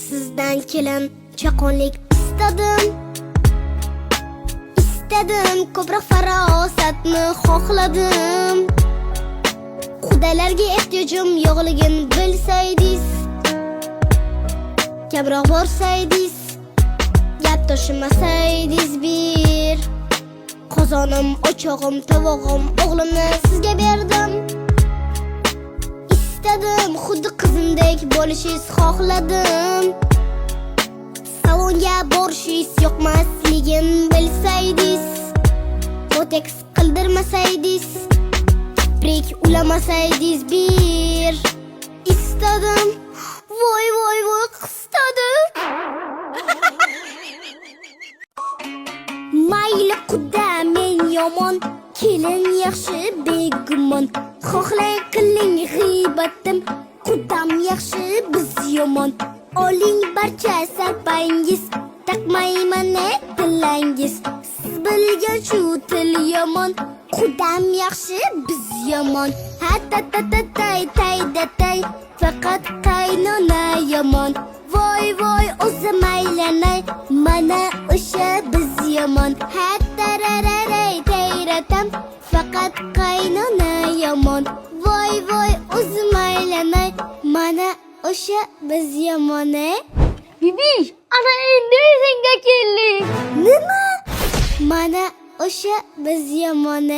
Sizdan kelin chaqonlik istadim, ko'proq farosatni xohladim. Xudolarga ehtiyojim yo'qligini bilsaydingiz, kamroq borsaydingiz, gap tashimasaydingiz. Bir qozonim, o'chog'im, tovog'im, o'g'limni sizga berdim. Istadim, xuddi qizimdek bo'lishingiz xohladim. Salonga borishingiz yoqmasligini bilsaydingiz, boteks qildirmasaydingiz, kiprik ulamasaydingiz. Bir istadim, voy qistadim. Mayli quda men yomon, kelin yaxshi begumon. Xohlang qiling g'iybatim, qudam yaxshi biz yomon. Oling barcha sarpangiz, taqmayman tilangiz. Siz bilgan shu til yomon, qudam yaxshi biz yomon. Ha ta ta ta tay tay da tay, faqat qaynona yomon. Voy o'zim aylanay, mana o'sha biz yomon. Ha tarararay tayratam, faqat qaynona yomon. Voy o'zim aylanay, mana o'sha biz yomon. Bibish, ana endi senga keldik. Nima? Mana o'sha biz yomon.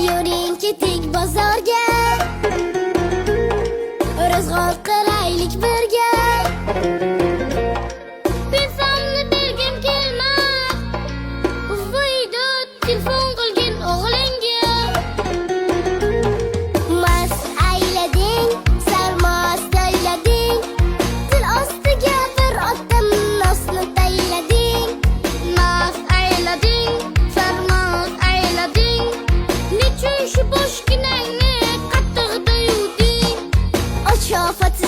Yuring ketik bozorga, ro'zg'or qilaylik birga. Pensamni bergim kelmas, uvayda telefon qilgin o'g'lingga. Mast aylading, sarmast aylading, til ostiga bir otim nosni taylading. Mast aylading, sarmast aylading, nechun shu boshginangni qattiq dayuding. O'chofatsiz